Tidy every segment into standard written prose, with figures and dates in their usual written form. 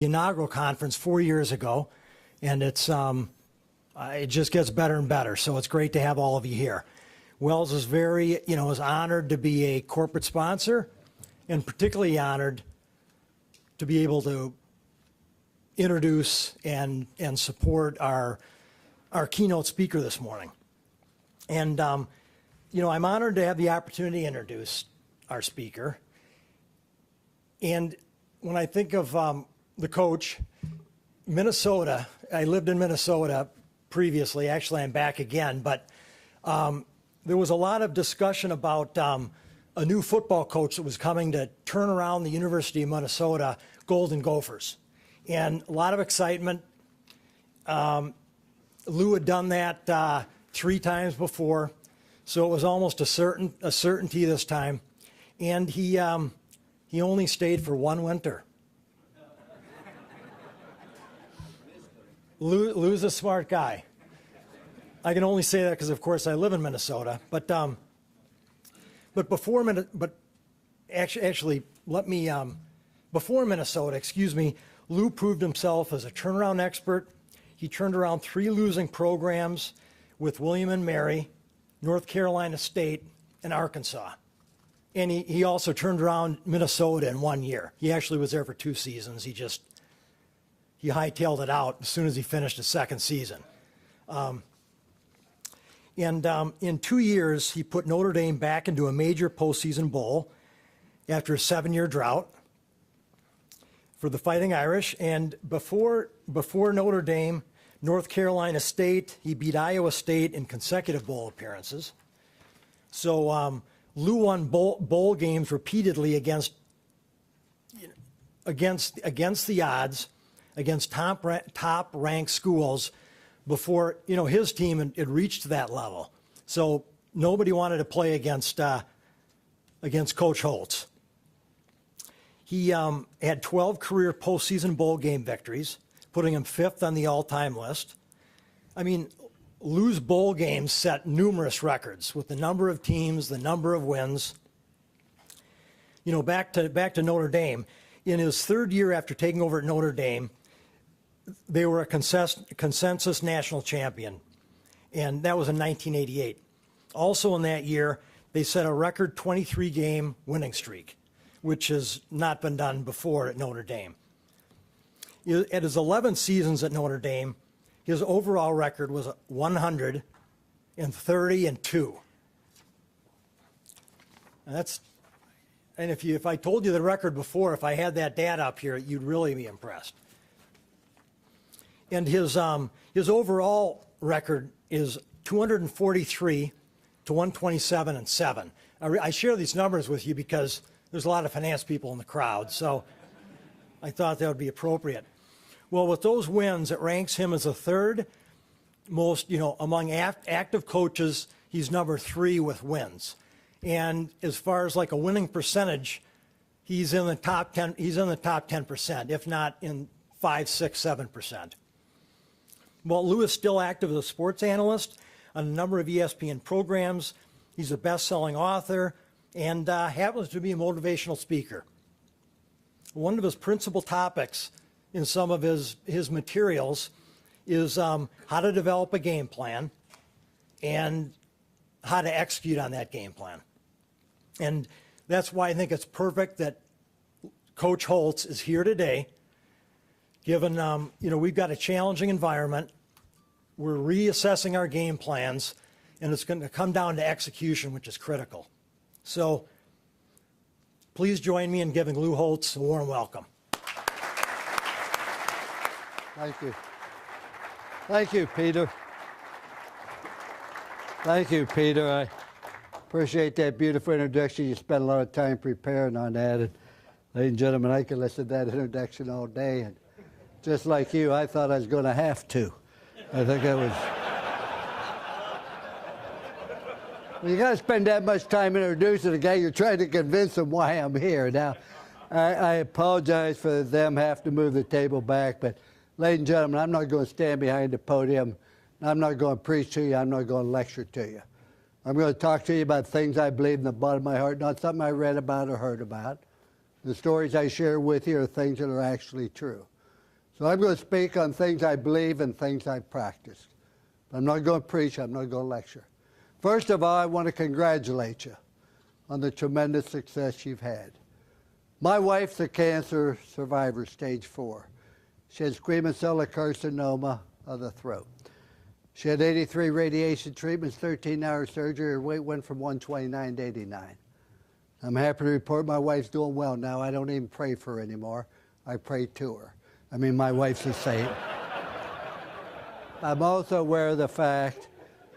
inaugural conference 4 years ago, and it just gets better and better. So it's great to have all of you here. Wells is is honored to be a corporate sponsor, and particularly honored to be able to introduce and support our keynote speaker this morning. And I'm honored to have the opportunity to introduce our speaker. And when I think of the coach, Minnesota, I lived in Minnesota previously. Actually, I'm back again. But there was a lot of discussion about a new football coach that was coming to turn around the University of Minnesota Golden Gophers. And a lot of excitement. Lou had done that 3 times before, so it was almost a certainty this time. And he only stayed for 1 winter. Lou's a smart guy. I can only say that because, of course, I live in Minnesota. But before Minnesota, Lou proved himself as a turnaround expert. He turned around 3 losing programs with William and Mary, North Carolina State, and Arkansas. And he also turned around Minnesota in 1 year. He actually was there for 2 seasons. He hightailed it out as soon as he finished his 2nd season. In 2 years, he put Notre Dame back into a major postseason bowl after a 7-year drought for the Fighting Irish. And before Notre Dame, North Carolina State, he beat Iowa State in consecutive bowl appearances. So Lou won bowl games repeatedly against the odds, against top-ranked schools before his team had reached that level. So nobody wanted to play against Coach Holtz. He had 12 career postseason bowl game victories, putting him 5th on the all-time list. I mean, Lou's bowl games set numerous records with the number of teams, the number of wins. Back to Notre Dame. In his 3rd year after taking over at Notre Dame, they were a consensus national champion, and that was in 1988. Also in that year, they set a record 23-game winning streak, which has not been done before at Notre Dame. At his 11 seasons at Notre Dame, his overall record was 130-2. And if I told you the record before, if I had that data up here, you'd really be impressed. And his overall record is 243-127-7. I share these numbers with you because there's a lot of finance people in the crowd, so I thought that would be appropriate. Well, with those wins, it ranks him as the 3rd most, among active coaches, he's number 3 with wins. And as far as like a winning percentage, he's in the top 10. He's in the top 10%, if not in 5, 6, 7%. Well, Lou is still active as a sports analyst on a number of ESPN programs. He's a best-selling author and happens to be a motivational speaker. One of his principal topics in some of his materials is how to develop a game plan and how to execute on that game plan. And that's why I think it's perfect that Coach Holtz is here today, given, we've got a challenging environment. We're reassessing our game plans, and it's going to come down to execution, which is critical. So please join me in giving Lou Holtz a warm welcome. Thank you. Thank you, Peter. Thank you, Peter. I appreciate that beautiful introduction. You spent a lot of time preparing on that. And ladies and gentlemen, I could listen to that introduction all day. And just like you, I thought I was going to have to. I think I was. When you got to spend that much time introducing a guy, you're trying to convince him why I'm here. Now, I apologize for them having to move the table back, but ladies and gentlemen, I'm not going to stand behind the podium. I'm not going to preach to you. I'm not going to lecture to you. I'm going to talk to you about things I believe in the bottom of my heart, not something I read about or heard about. The stories I share with you are things that are actually true. So I'm going to speak on things I believe and things I practiced. I'm not going to preach. I'm not going to lecture. First of all, I want to congratulate you on the tremendous success you've had. My wife's a cancer survivor, stage 4. She had squamous cell carcinoma of the throat. She had 83 radiation treatments, 13-hour surgery. Her weight went from 129 to 89. I'm happy to report my wife's doing well now. I don't even pray for her anymore. I pray to her. I mean, my wife's a saint. I'm also aware of the fact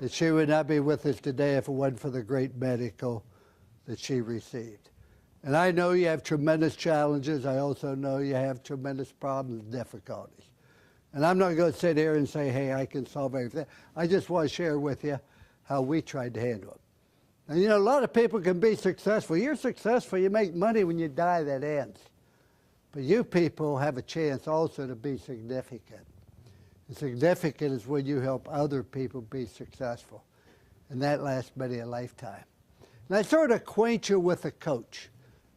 that she would not be with us today if it wasn't for the great medical that she received. And I know you have tremendous challenges. I also know you have tremendous problems, difficulties. And I'm not going to sit here and say, hey, I can solve everything. I just want to share with you how we tried to handle it. And you know, a lot of people can be successful. You're successful, you make money. When you die, that ends. But you people have a chance also to be significant. And significant is when you help other people be successful. And that lasts many a lifetime. And I sort of acquaint you with a coach.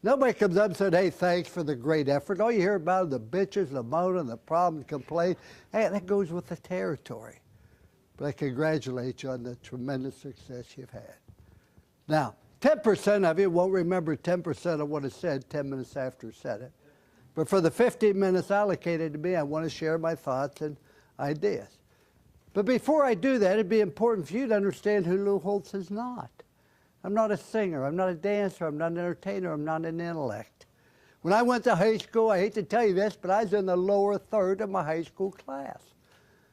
Nobody comes up and said, hey, thanks for the great effort. All you hear about are the bitches, the moaning, the problems, complaints. Hey, that goes with the territory. But I congratulate you on the tremendous success you've had. Now, 10% of you won't remember 10% of what I said 10 minutes after I said it. But for the 15 minutes allocated to me, I want to share my thoughts and ideas. But before I do that, it'd be important for you to understand who Lou Holtz is not. I'm not a singer. I'm not a dancer. I'm not an entertainer. I'm not an intellect. When I went to high school, I hate to tell you this, but I was in the lower third of my high school class.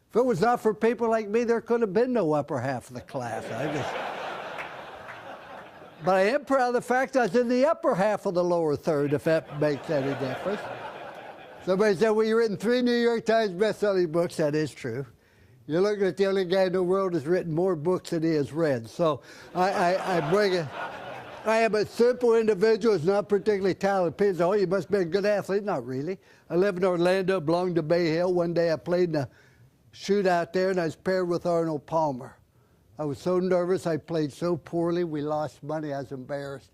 If it was not for people like me, there could have been no upper half of the class. But I am proud of the fact I was in the upper half of the lower third, if that makes any difference. Somebody said, well, you've written 3 New York Times best-selling books. That is true. You're looking at the only guy in the world who's written more books than he has read. So I bring it. I am a simple individual who's not particularly talented. People say, oh, you must be a good athlete. Not really. I live in Orlando, belong to Bay Hill. One day I played in a shootout there, and I was paired with Arnold Palmer. I was so nervous. I played so poorly. We lost money. I was embarrassed.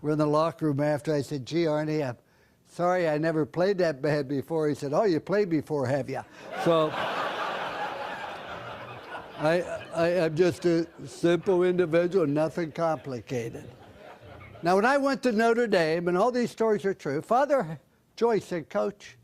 We're in the locker room after. I said, gee, Arnie, I'm sorry I never played that bad before. He said, oh, you played before, have you? So I'm just a simple individual, nothing complicated. Now, when I went to Notre Dame, and all these stories are true, Father Joyce said, Coach,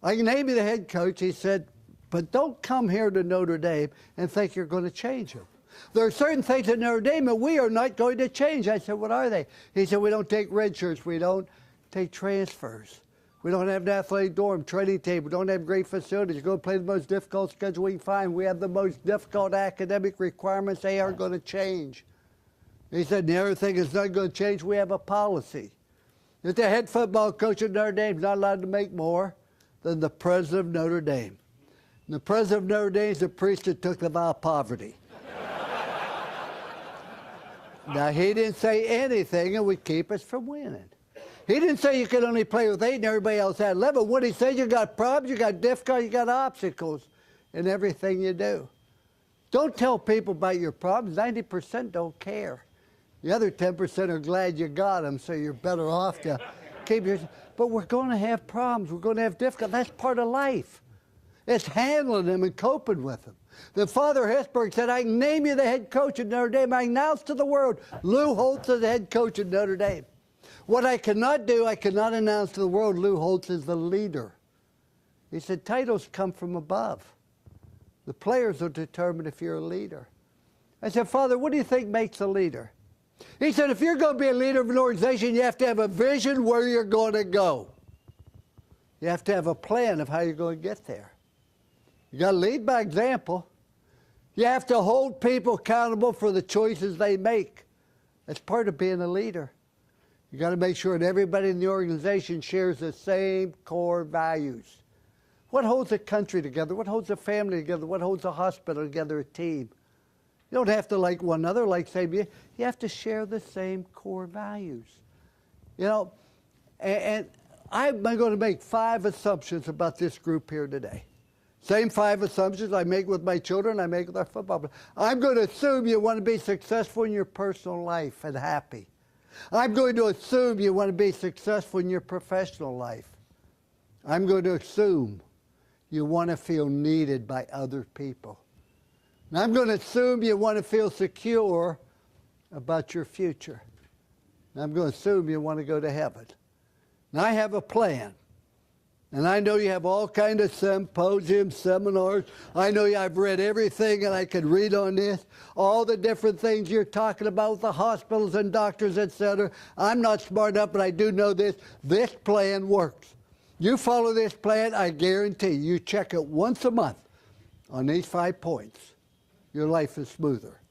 I can name you the head coach. He said, but don't come here to Notre Dame and think you're going to change him. There are certain things at Notre Dame that we are not going to change. I said, what are they? He said, we don't take red shirts. We don't take transfers. We don't have an athletic dorm, training table. We don't have great facilities. You go play the most difficult schedule we can find. We have the most difficult academic requirements. They aren't going to change. He said, the other thing is not going to change. We have a policy. That the head football coach at Notre Dame is not allowed to make more than the president of Notre Dame. And the president of Notre Dame is the priest that took the vow of poverty. Now, he didn't say anything that would keep us from winning. He didn't say you could only play with 8 and everybody else had 11. What he said, you got problems, you got difficulties, you got obstacles in everything you do. Don't tell people about your problems. 90% don't care. The other 10% are glad you got them, so you're better off to keep your... But we're going to have problems. We're going to have difficulties. That's part of life. It's handling them and coping with them. Then Father Hesburgh said, I can name you the head coach at Notre Dame. I announce to the world, Lou Holtz is the head coach at Notre Dame. What I cannot do, I cannot announce to the world, Lou Holtz is the leader. He said, titles come from above. The players will determine if you're a leader. I said, Father, what do you think makes a leader? He said, if you're going to be a leader of an organization, you have to have a vision where you're going to go. You have to have a plan of how you're going to get there. You got to lead by example. You have to hold people accountable for the choices they make. That's part of being a leader. You got to make sure that everybody in the organization shares the same core values. What holds a country together? What holds a family together? What holds a hospital together, a team? You don't have to like one another, like same. You have to share the same core values. You know, and I'm going to make 5 assumptions about this group here today. Same 5 assumptions I make with my children, I make with our football players. I'm going to assume you want to be successful in your personal life and happy. I'm going to assume you want to be successful in your professional life. I'm going to assume you want to feel needed by other people. Now, I'm going to assume you want to feel secure about your future. And I'm going to assume you want to go to heaven. Now, I have a plan. And I know you have all kinds of symposiums, seminars. I know I've read everything that I could read on this, all the different things you're talking about with the hospitals and doctors, etc. I'm not smart enough, but I do know this. This plan works. You follow this plan, I guarantee you check it once a month on these 5 points. Your life is smoother.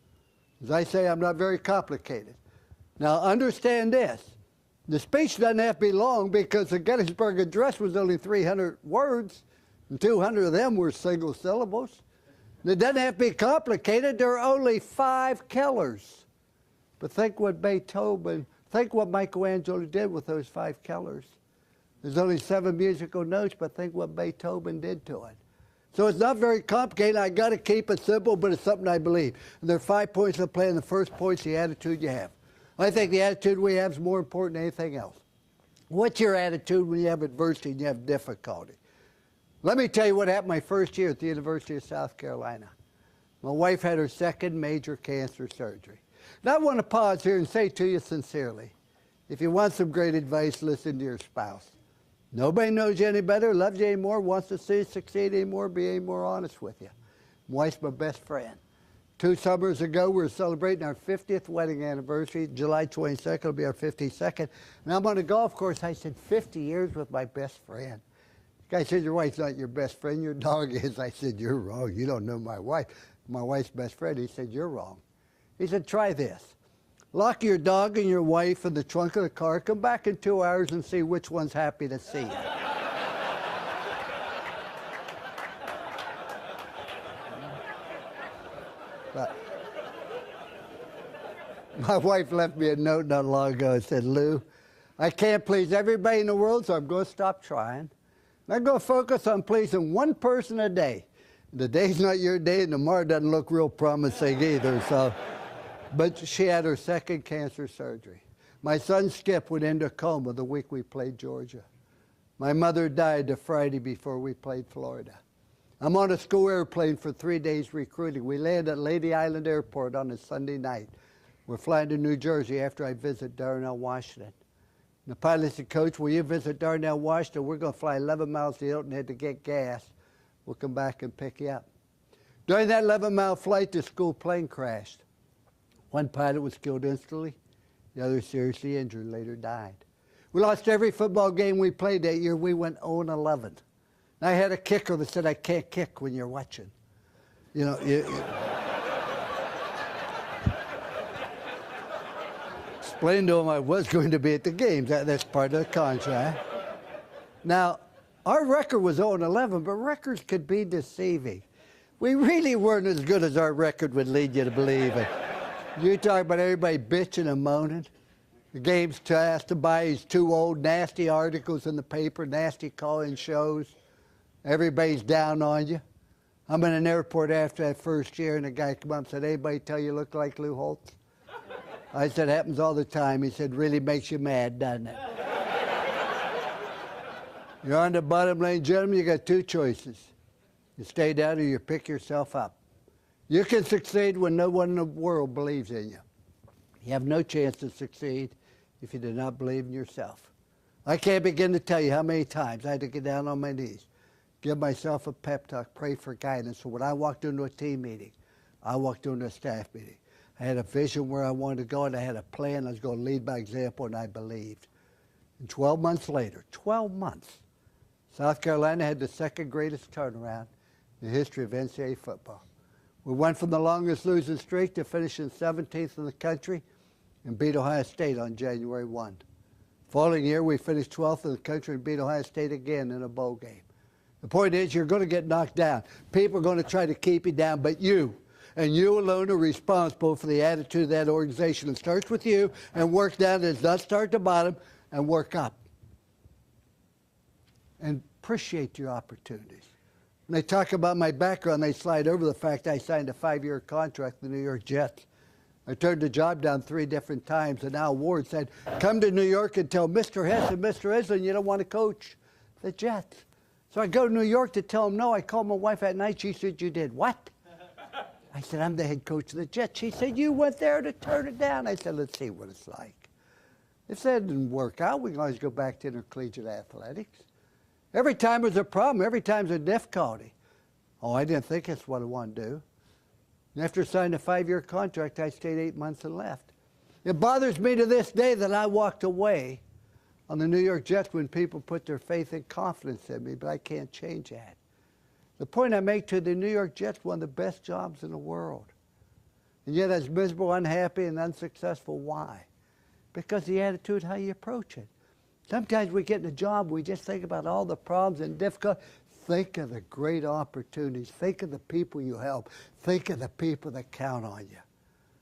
As I say, I'm not very complicated. Now, understand this. The speech doesn't have to be long because the Gettysburg Address was only 300 words, and 200 of them were single syllables. And it doesn't have to be complicated. There are only 5 killers. But think what Michelangelo did with those 5 killers. There's only 7 musical notes, but think what Beethoven did to it. So it's not very complicated. I got to keep it simple, but it's something I believe. And there are 5 points of the plan. The first point's the attitude you have. I think the attitude we have is more important than anything else. What's your attitude when you have adversity and you have difficulty? Let me tell you what happened my first year at the University of South Carolina. My wife had her 2nd major cancer surgery. Now I want to pause here and say to you sincerely, if you want some great advice, listen to your spouse. Nobody knows you any better, loves you any more, wants to see you succeed any more, be any more honest with you. My wife's my best friend. 2 summers ago, we were celebrating our 50th wedding anniversary. July 22nd will be our 52nd. And I'm on a golf course. I said, 50 years with my best friend. The guy said, your wife's not your best friend, your dog is. I said, you're wrong. You don't know my wife. My wife's best friend. He said, you're wrong. He said, try this. Lock your dog and your wife in the trunk of the car. Come back in 2 hours and see which one's happy to see you. But my wife left me a note not long ago. It said, Lou, I can't please everybody in the world, so I'm going to stop trying. I'm going to focus on pleasing one person a day. The day's not your day, and tomorrow doesn't look real promising either. So, but she had her 2nd cancer surgery. My son Skip went into a coma the week we played Georgia. My mother died the Friday before we played Florida. I'm on a school airplane for 3 days recruiting. We land at Lady Island Airport on a Sunday night. We're flying to New Jersey after I visit Darnell, Washington. And the pilot said, Coach, will you visit Darnell, Washington? We're going to fly 11 miles to Hilton Head to get gas. We'll come back and pick you up. During that 11-mile flight, the school plane crashed. One pilot was killed instantly. The other seriously injured, later died. We lost every football game we played that year. We went 0-11. I had a kicker that said, I can't kick when you're watching. You know, explained to him I was going to be at the games. That's part of the contract. Now, our record was 0-11, but records could be deceiving. We really weren't as good as our record would lead you to believe. You talk about everybody bitching and moaning. The game's asked to buy these 2 old, nasty articles in the paper, nasty call-in shows. Everybody's down on you. I'm in an airport after that first year, and a guy came up and said, anybody tell you look like Lou Holtz? I said, happens all the time. He said, really makes you mad, doesn't it? You're on the bottom lane, gentlemen, you got 2 choices. You stay down or you pick yourself up. You can succeed when no one in the world believes in you. You have no chance to succeed if you do not believe in yourself. I can't begin to tell you how many times I had to get down on my knees, give myself a pep talk, pray for guidance. So when I walked into a team meeting, I walked into a staff meeting. I had a vision where I wanted to go, and I had a plan. I was going to lead by example, and I believed. And 12 months later, 12 months, South Carolina had the 2nd greatest turnaround in the history of NCAA football. We went from the longest losing streak to finishing 17th in the country and beat Ohio State on January 1. Following year, we finished 12th in the country and beat Ohio State again in a bowl game. The point is, you're going to get knocked down. People are going to try to keep you down, but you, and you alone, are responsible for the attitude of that organization. It starts with you, and work down. It does not start at the bottom, and work up. And appreciate your opportunities. When they talk about my background, they slide over the fact I signed a 5-year contract with the New York Jets. I turned the job down 3 different times, and Al Ward said, come to New York and tell Mr. Hess and Mr. Island you don't want to coach the Jets. So I go to New York to tell him no. I called my wife at night. She said, you did what? I said, I'm the head coach of the Jets. She said, you went there to turn it down. I said, let's see what it's like. If that didn't work out, we can always go back to intercollegiate athletics. Every time there's a problem, every time there's a difficulty. Oh, I didn't think that's what I wanted to do. And after signing a 5-year contract, I stayed 8 months and left. It bothers me to this day that I walked away on the New York Jets when people put their faith and confidence in me, but I can't change that. The point I make to the New York Jets, one of the best jobs in the world. And yet I was miserable, unhappy, and unsuccessful. Why? Because the attitude, how you approach it. Sometimes we get in a job, we just think about all the problems and difficulties. Think of the great opportunities. Think of the people you help. Think of the people that count on you.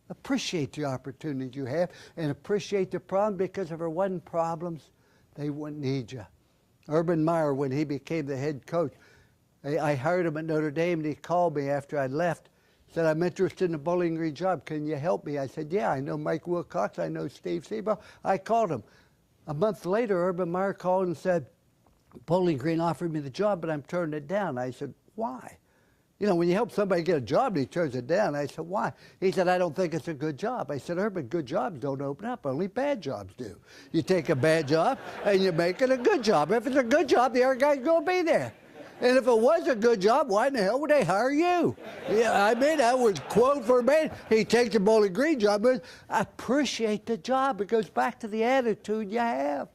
Appreciate the opportunities you have and appreciate the problem, because if there wasn't problems, they wouldn't need you. Urban Meyer, when he became the head coach, I hired him at Notre Dame, and he called me after I left. Said, I'm interested in the Bowling Green job. Can you help me? I said, yeah, I know Mike Wilcox. I know Steve Seabrook. I called him. A month later, Urban Meyer called and said, Bowling Green offered me the job, but I'm turning it down. I said, why? You know, when you help somebody get a job and he turns it down, I said, why? He said, I don't think it's a good job. I said, Urban, good jobs don't open up. Only bad jobs do. You take a bad job and you make it a good job. If it's a good job, the other guy's going to be there. And if it was a good job, why in the hell would they hire you? Yeah, I mean, that was quote verbatim. He takes the Bowling Green job, but appreciate the job. It goes back to the attitude you have.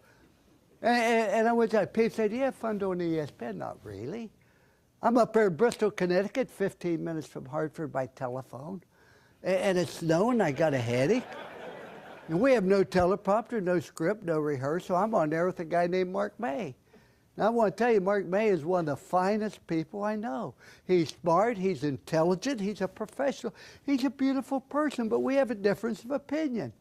And I went out, people said, do you have fun doing ESPN? Not really. I'm up there in Bristol, Connecticut, 15 minutes from Hartford by telephone. And it's snowing, I got a headache. And we have no teleprompter, no script, no rehearsal. I'm on there with a guy named Mark May. Now, I want to tell you, Mark May is one of the finest people I know. He's smart, he's intelligent, he's a professional, he's a beautiful person, but we have a difference of opinion.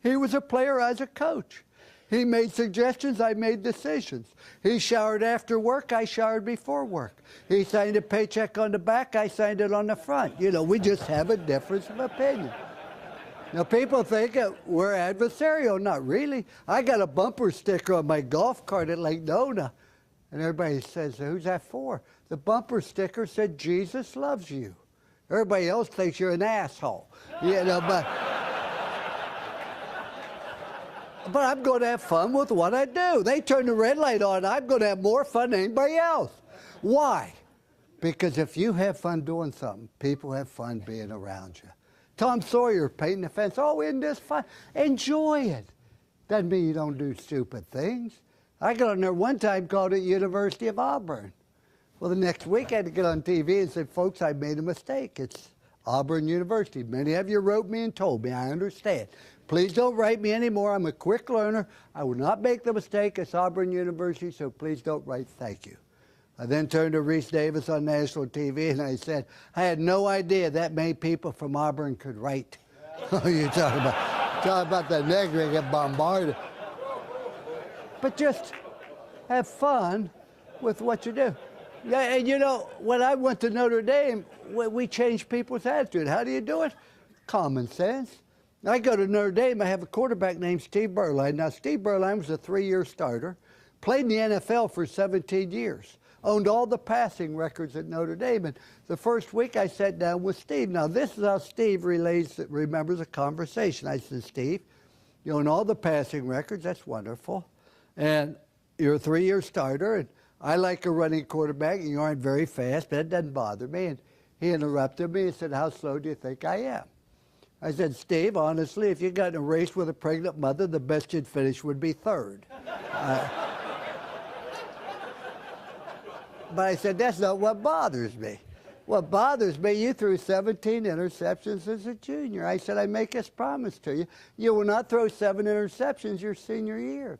He was a player, I was a coach. He made suggestions, I made decisions. He showered after work, I showered before work. He signed a paycheck on the back, I signed it on the front. You know, we just have a difference of opinion. Now, people think that we're adversarial. Not really. I got a bumper sticker on my golf cart at Lake Nona. And everybody says, who's that for? The bumper sticker said, Jesus loves you. Everybody else thinks you're an asshole. You know, but I'm going to have fun with what I do. They turn the red light on, I'm going to have more fun than anybody else. Why? Because if you have fun doing something, people have fun being around you. Tom Sawyer painting the fence, oh, isn't this fun? Enjoy it. Doesn't mean you don't do stupid things. I got on there one time, called it University of Auburn. Well, the next week I had to get on TV and say, folks, I made a mistake. It's Auburn University. Many of you wrote me and told me. I understand. Please don't write me anymore. I'm a quick learner. I will not make the mistake. It's Auburn University, so please don't write thank you. I then turned to Reese Davis on national TV and I said, I had no idea that many people from Auburn could write. Oh, you're talking about the negative, get bombarded. But just have fun with what you do. Yeah, and you know, when I went to Notre Dame, we changed people's attitude. How do you do it? Common sense. I go to Notre Dame, I have a quarterback named Steve Berline. Now, Steve Berline was a 3-year starter, played in the NFL for 17 years, owned all the passing records at Notre Dame. And the first week I sat down with Steve. Now, this is how Steve remembers a conversation. I said, Steve, you own all the passing records. That's wonderful. And you're a 3-year starter, and I like a running quarterback, and you aren't very fast, but that doesn't bother me. And he interrupted me and said, how slow do you think I am? I said, Steve, honestly, if you got in a race with a pregnant mother, the best you'd finish would be third. But I said, that's not what bothers me. What bothers me, you threw 17 interceptions as a junior. I said, I make this promise to you. You will not throw 7 interceptions your senior year.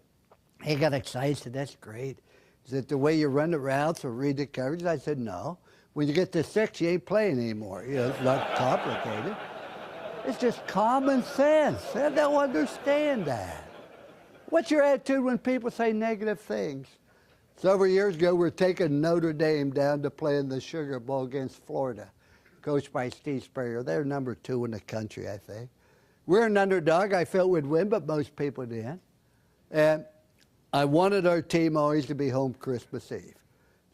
He got excited, said, that's great. Is it the way you run the routes or read the coverage? I said, no. When you get to 6, you ain't playing anymore. You know, it's not complicated. It's just common sense. They don't understand that. What's your attitude when people say negative things? Several years ago, we were taking Notre Dame down to play in the Sugar Bowl against Florida, coached by Steve Spurrier. They're number 2 in the country, I think. We're an underdog. I felt we'd win, but most people didn't. And I wanted our team always to be home Christmas Eve.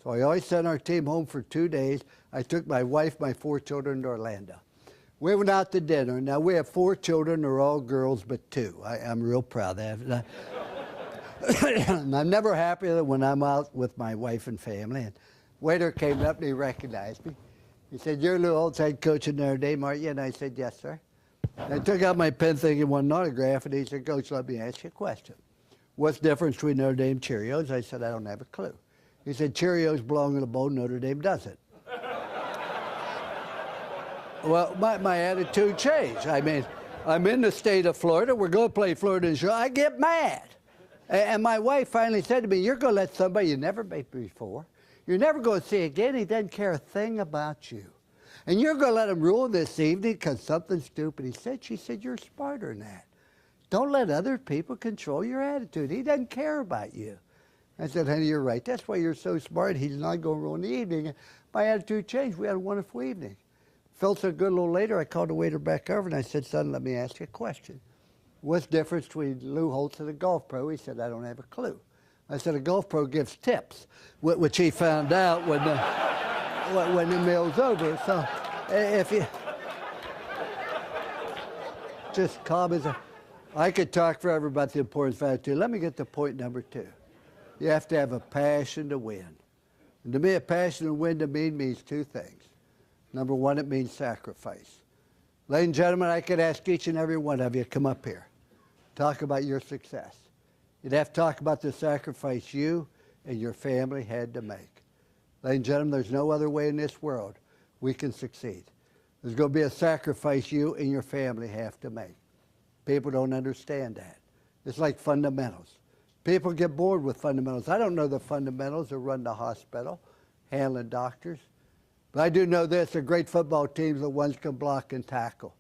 So I always sent our team home for 2 days. I took my wife, my 4 children to Orlando. We went out to dinner. Now, we have 4 children. They're all girls but 2. I'm real proud of that. And I'm never happier when I'm out with my wife and family. And waiter came up and he recognized me. He said, "You're Lou Holtz, head coach at Notre Dame, aren't you?" And I said, "Yes, sir." And I took out my pen thinking one autograph, and he said, "Coach, let me ask you a question. What's the difference between Notre Dame Cheerios?" I said, "I don't have a clue." He said, "Cheerios belong in a bowl, Notre Dame doesn't." Well, my attitude changed. I mean, I'm in the state of Florida. We're going to play Florida and show. I get mad. And my wife finally said to me, "You're going to let somebody you never met before, you're never going to see again, he doesn't care a thing about you. And you're going to let him ruin this evening because something stupid he said." She said, "You're smarter than that. Don't let other people control your attitude. He doesn't care about you." I said, "Honey, you're right. That's why you're so smart. He's not going to ruin the evening." And my attitude changed. We had a wonderful evening. Felt so good a little later, I called the waiter back over and I said, "Son, let me ask you a question. What's the difference between Lou Holtz and a golf pro?" He said, "I don't have a clue." I said, "A golf pro gives tips," which he found out when the meal's over. So if you just calm as I could talk forever about the importance of attitude. Let me get to point number 2. You have to have a passion to win. And to me, a passion to win to me means 2 things. Number 1, it means sacrifice. Ladies and gentlemen, I could ask each and every one of you, come up here. Talk about your success. You'd have to talk about the sacrifice you and your family had to make. Ladies and gentlemen, there's no other way in this world we can succeed. There's going to be a sacrifice you and your family have to make. People don't understand that. It's like fundamentals. People get bored with fundamentals. I don't know the fundamentals that run the hospital, handling doctors. But I do know this, the great football teams are the ones who can block and tackle.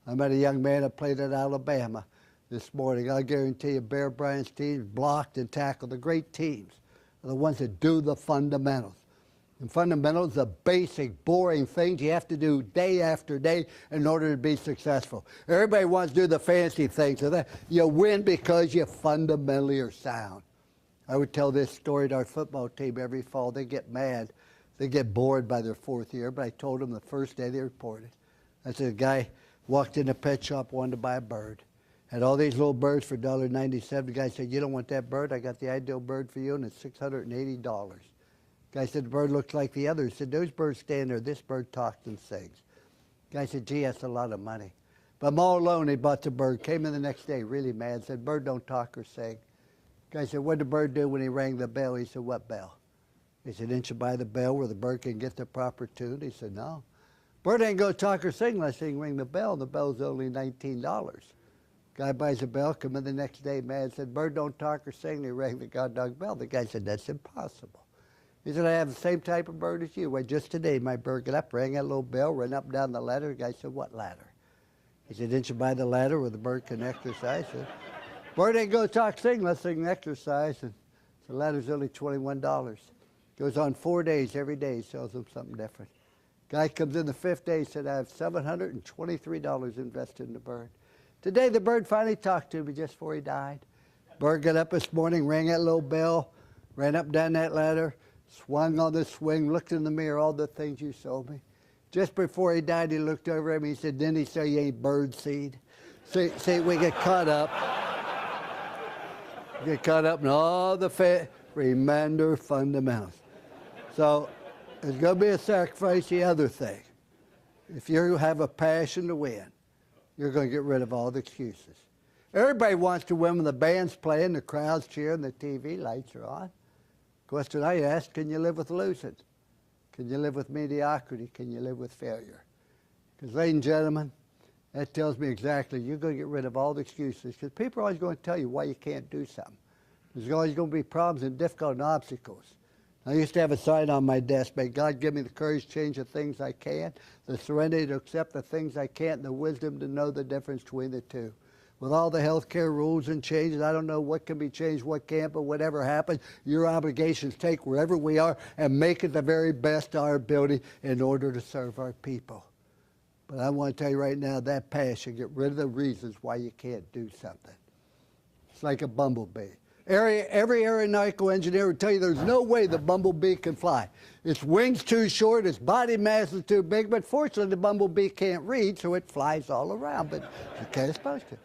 I met a young man that played at Alabama this morning. I guarantee you Bear Bryant's teams blocked and tackled. The great teams are the ones that do the fundamentals. And fundamentals are basic, boring things you have to do day after day in order to be successful. Everybody wants to do the fancy things. So that you win because you fundamentally are sound. I would tell this story to our football team every fall. They get mad. They get bored by their 4th year, but I told them the first day they reported. I said, a guy walked in a pet shop, wanted to buy a bird. Had all these little birds for $1.97. The guy said, "You don't want that bird? I got the ideal bird for you, and it's $680. Guy said, "The bird looks like the others." He said, "Those birds stand there. This bird talks and sings." Guy said, "Gee, that's a lot of money." But I'm all alone. He bought the bird. Came in the next day really mad. Said, "Bird don't talk or sing." Guy said, "What did the bird do when he rang the bell?" He said, "What bell?" He said, "Didn't you buy the bell where the bird can get the proper tune?" He said, "No. Bird ain't going to talk or sing unless he can ring the bell. The bell's only $19. Guy buys a bell, come in the next day mad, said, "Bird don't talk or sing." He rang the goddamn bell. The guy said, "That's impossible." He said, "I have the same type of bird as you." Well, just today, my bird got up, rang that little bell, ran up and down the ladder. The guy said, "What ladder?" He said, "Didn't you buy the ladder where the bird can exercise?" He said, "Bird ain't going to talk, sing unless they can exercise." And the ladder's only $21. Goes on 4 days, every day sells them something different. Guy comes in the 5th day, said, "I have $723 invested in the bird." Today, the bird finally talked to me just before he died. Bird got up this morning, rang that little bell, ran up and down that ladder, swung on the swing, looked in the mirror, all the things you sold me. Just before he died, he looked over at me, he said, "Didn't he say you ain't bird seed?" See, we get caught up. Get caught up in all the remember fundamentals. So there's going to be a sacrifice. The other thing, if you have a passion to win, you're going to get rid of all the excuses. Everybody wants to win when the band's playing, the crowd's cheering, the TV lights are on. Question I ask, can you live with losing? Can you live with mediocrity? Can you live with failure? Because, ladies and gentlemen, that tells me exactly you're going to get rid of all the excuses, because people are always going to tell you why you can't do something. There's always going to be problems and difficult and obstacles. I used to have a sign on my desk, "May God give me the courage to change the things I can, the serenity to accept the things I can't, and the wisdom to know the difference between the two." With all the healthcare rules and changes, I don't know what can be changed, what can't, but whatever happens, your obligation is to take wherever we are and make it the very best of our ability in order to serve our people. But I want to tell you right now, that passion, get rid of the reasons why you can't do something. It's like a bumblebee. Every aeronautical engineer would tell you there's no way the bumblebee can fly. Its wings too short, its body mass is too big, but fortunately the bumblebee can't read, so it flies all around, but it can't supposed to.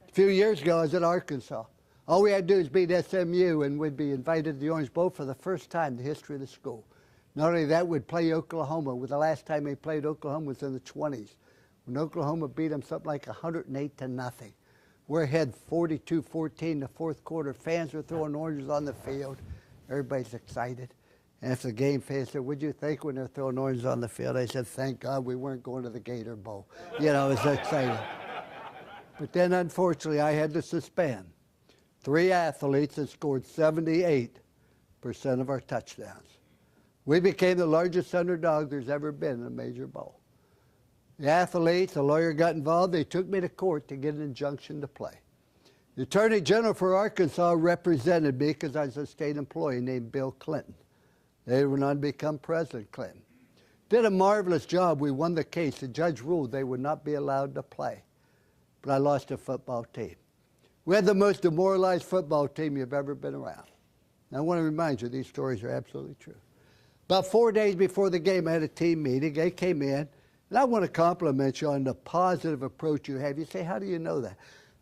A few years ago, I was at Arkansas. All we had to do is beat SMU, and we'd be invited to the Orange Bowl for the first time in the history of the school. Not only that, we'd play Oklahoma. The last time they played Oklahoma was in the 20s, when Oklahoma beat them something like 108-0. We're ahead 42-14 in the fourth quarter. Fans were throwing oranges on the field. Everybody's excited. And after the game, fans said, "What'd you think when they're throwing oranges on the field?" I said, "Thank God we weren't going to the Gator Bowl." You know, it was exciting. But then, unfortunately, I had to suspend 3 athletes that scored 78% of our touchdowns. We became the largest underdog there's ever been in a major bowl. The athletes, the lawyer got involved. They took me to court to get an injunction to play. The Attorney General for Arkansas represented me because I was a state employee named Bill Clinton. They went on to become President Clinton. Did a marvelous job. We won the case. The judge ruled they would not be allowed to play. But I lost a football team. We had the most demoralized football team you've ever been around. And I want to remind you, these stories are absolutely true. About 4 days before the game, I had a team meeting. They came in. And I want to compliment you on the positive approach you have. You say, "How do you know that?"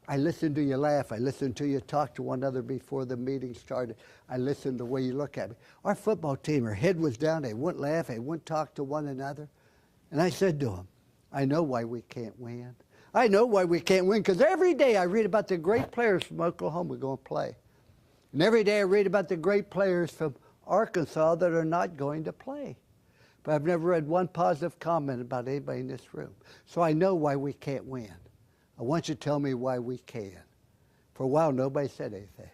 I listened to you laugh. I listened to you talk to one another before the meeting started. I listened to the way you look at me. Our football team, their head was down. They wouldn't laugh. They wouldn't talk to one another. And I said to them, "I know why we can't win. I know why we can't win, because every day I read about the great players from Oklahoma going to play. And every day I read about the great players from Arkansas that are not going to play. But I've never read one positive comment about anybody in this room. So I know why we can't win. I want you to tell me why we can." For a while, nobody said anything.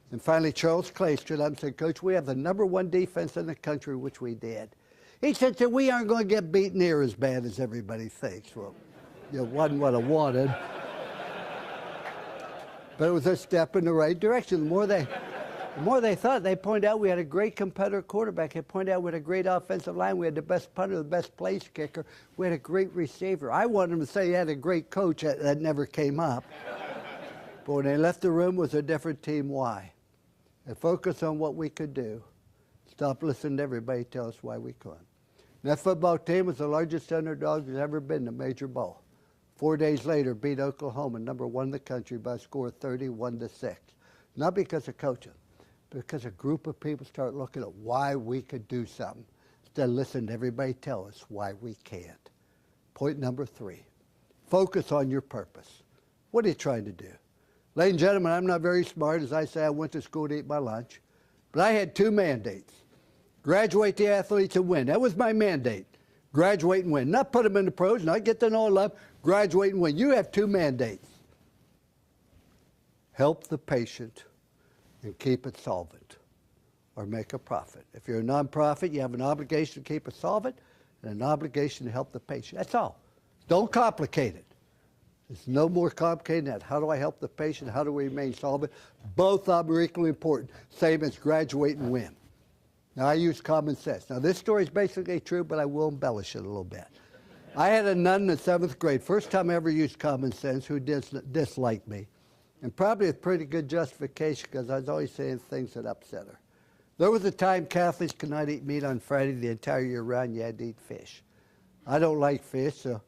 And finally, Charles Clay stood up and said, "Coach, we have the #1 defense in the country," which we did. He said, "So we aren't going to get beat near as bad as everybody thinks." Well, it wasn't what I wanted. But it was a step in the right direction. The more they thought, they pointed out we had a great competitor quarterback. They pointed out we had a great offensive line. We had the best punter, the best place kicker. We had a great receiver. I wanted them to say he had a great coach. That never came up. But when they left the room, it was a different team. Why? They focused on what we could do. Stop listening to everybody tell us why we couldn't. And that football team was the largest underdog there's ever been in a major bowl. 4 days later, beat Oklahoma, #1 in the country, by a score of 31-6. Not because of coaching, because a group of people start looking at why we could do something instead of listening to everybody tell us why we can't. Point number 3, focus on your purpose. What are you trying to do? Ladies and gentlemen, I'm not very smart. As I say, I went to school to eat my lunch. But I had 2 mandates. Graduate the athletes and win. That was my mandate. Graduate and win. Not put them in the pros, not get them all up. Graduate and win. You have 2 mandates. Help the patient and keep it solvent, or make a profit. If you're a nonprofit, you have an obligation to keep it solvent and an obligation to help the patient. That's all. Don't complicate it. It's no more complicated than that. How do I help the patient? How do we remain solvent? Both of them are equally important. Same as graduate and win. Now, I use common sense. Now, this story is basically true, but I will embellish it a little bit. I had a nun in the 7th grade, first time I ever used common sense, who disliked me. And probably a pretty good justification, because I was always saying things that upset her. There was a time Catholics could not eat meat on Friday the entire year round. You had to eat fish. I don't like fish, so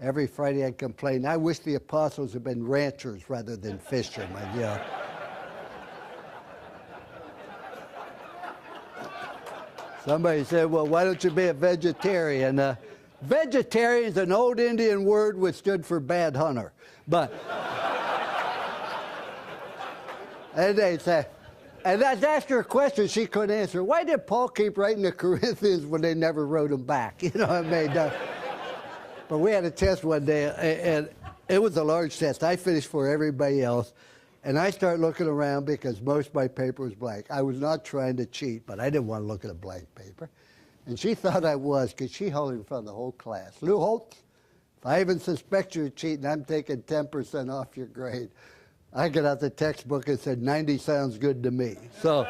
every Friday I'd complain. I wish the apostles had been ranchers rather than fishermen, you know. Somebody said, "Well, why don't you be a vegetarian?" Vegetarian is an old Indian word which stood for bad hunter. But and they say, and I asked her a question she couldn't answer. Why did Paul keep writing the Corinthians when they never wrote them back? You know what I mean? But we had a test one day, and it was a large test. I finished for everybody else, and I started looking around because most of my paper was blank. I was not trying to cheat, but I didn't want to look at a blank paper. And she thought I was, because she held it in front of the whole class. "Lou Holtz, if I even suspect you of cheating, I'm taking 10% off your grade." I got out the textbook and said, 90 sounds good to me. So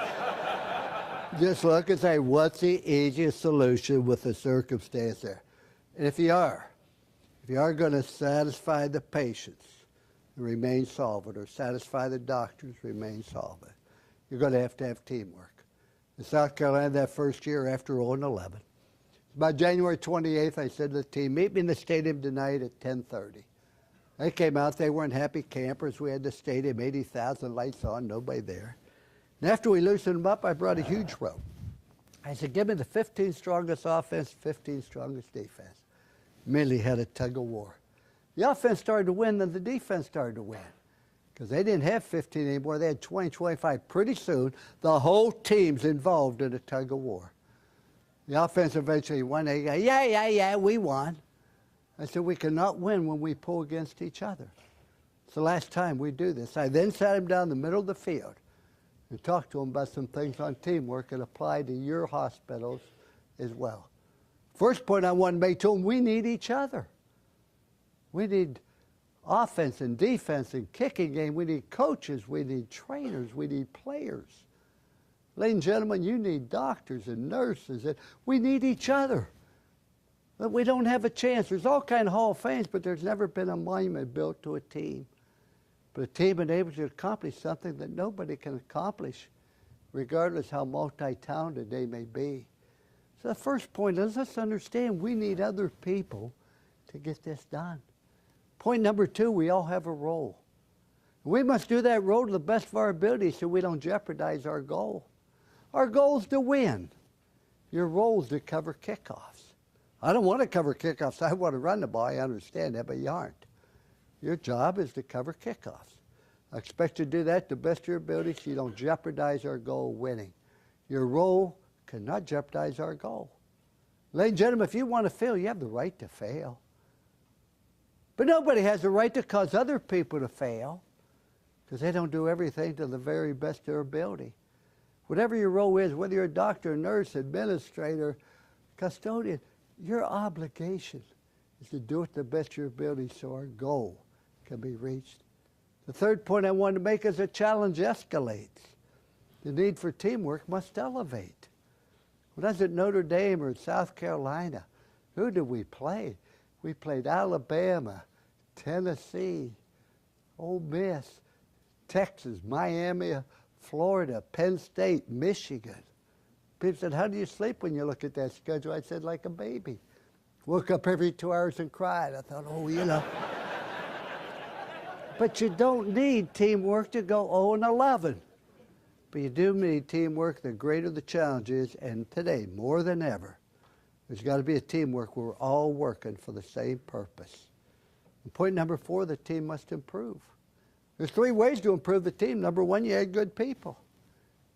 just look and say, what's the easiest solution with the circumstance there? And if you are going to satisfy the patients, remain solvent, or satisfy the doctors, remain solvent. you're going to have teamwork. In South Carolina, that first year after 0-11. By January 28th, I said to the team, meet me in the stadium tonight at 10:30. They came out. They weren't happy campers. We had the stadium, 80,000 lights on, nobody there. And after we loosened them up, I brought a huge rope. I said, give me the 15 strongest offense, 15 strongest defense. Immediately had a tug of war. The offense started to win, then the defense started to win. Because they didn't have 15 anymore. They had 20, 25. Pretty soon, the whole team's involved in a tug of war. The offense eventually won. They go, yeah, we won. I said, we cannot win when we pull against each other. It's the last time we do this. I then sat him down in the middle of the field and talked to him about some things on teamwork and applied to your hospitals as well. First point I wanted to make to him, we need each other. We need offense and defense and kicking game. We need coaches. We need trainers. We need players. Ladies and gentlemen, you need doctors and nurses. And we need each other. But we don't have a chance. There's all kind of Hall of Fames, but there's never been a monument built to a team. But a team enables you to accomplish something that nobody can accomplish, regardless how multi-talented they may be. So the first point is, let's understand we need other people to get this done. Point number 2, we all have a role. We must do that role to the best of our ability so we don't jeopardize our goal. Our goal is to win. Your role is to cover kickoffs. I don't want to cover kickoffs. I want to run the ball. I understand that, but you aren't. Your job is to cover kickoffs. I expect you to do that to the best of your ability so you don't jeopardize our goal of winning. Your role cannot jeopardize our goal. Ladies and gentlemen, if you want to fail, you have the right to fail. But nobody has the right to cause other people to fail because they don't do everything to the very best of their ability. Whatever your role is, whether you're a doctor, nurse, administrator, custodian, your obligation is to do it to the best of your ability so our goal can be reached. The third point I wanted to make is a challenge escalates. The need for teamwork must elevate. When I was at Notre Dame or South Carolina, who did we play? We played Alabama, Tennessee, Ole Miss, Texas, Miami, Florida, Penn State, Michigan. People said, how do you sleep when you look at that schedule? I said, like a baby. Woke up every 2 hours and cried. I thought, oh, you know. But you don't need teamwork to go 0-11. But you do need teamwork the greater the challenge is, and today, more than ever, there's got to be a teamwork where we're all working for the same purpose. And point number 4, the team must improve. There's 3 ways to improve the team. Number 1, you add good people.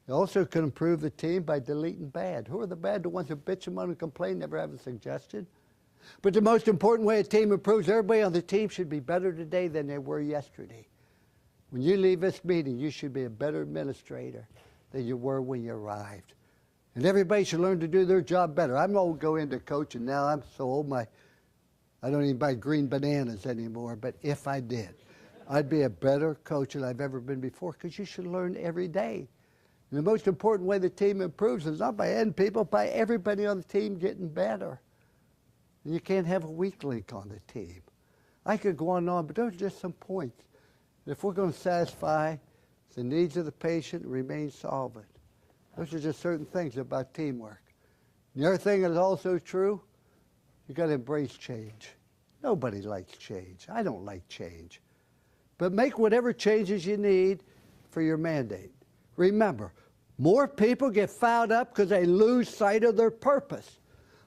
You also can improve the team by deleting bad. Who are the bad? The ones who bitch and moan and complain, never have a suggestion. But the most important way a team improves, everybody on the team should be better today than they were yesterday. When you leave this meeting, you should be a better administrator than you were when you arrived. And everybody should learn to do their job better. I'm old, go into coaching now. I'm so old, I don't even buy green bananas anymore. But if I did, I'd be a better coach than I've ever been before, because you should learn every day. And the most important way the team improves is not by adding people, by everybody on the team getting better. And you can't have a weak link on the team. I could go on and on, but those are just some points. If we're going to satisfy the needs of the patient and remain solvent, those are just certain things about teamwork. The other thing that is also true, you've got to embrace change. Nobody likes change. I don't like change. But make whatever changes you need for your mandate. Remember, more people get fouled up because they lose sight of their purpose.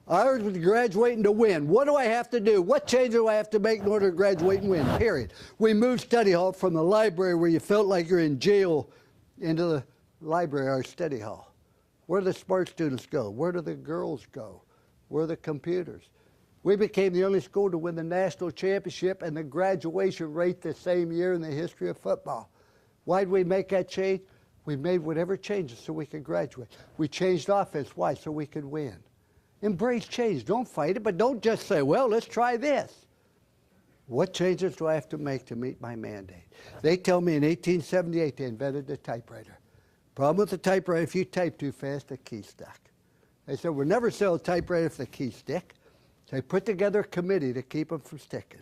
Ours was graduating to win. What do I have to do? What change do I have to make in order to graduate and win? Period. We moved study hall from the library where you felt like you're in jail into the library, our study hall. Where do the smart students go? Where do the girls go? Where are the computers? We became the only school to win the national championship and the graduation rate the same year in the history of football. Why did we make that change? We made whatever changes so we could graduate. We changed offense. Why? So we could win. Embrace change. Don't fight it, but don't just say, well, let's try this. What changes do I have to make to meet my mandate? They tell me in 1878 they invented the typewriter. Problem with the typewriter, if you type too fast, the key stuck. They said, we'll never sell a typewriter if the keys stick. So they put together a committee to keep them from sticking.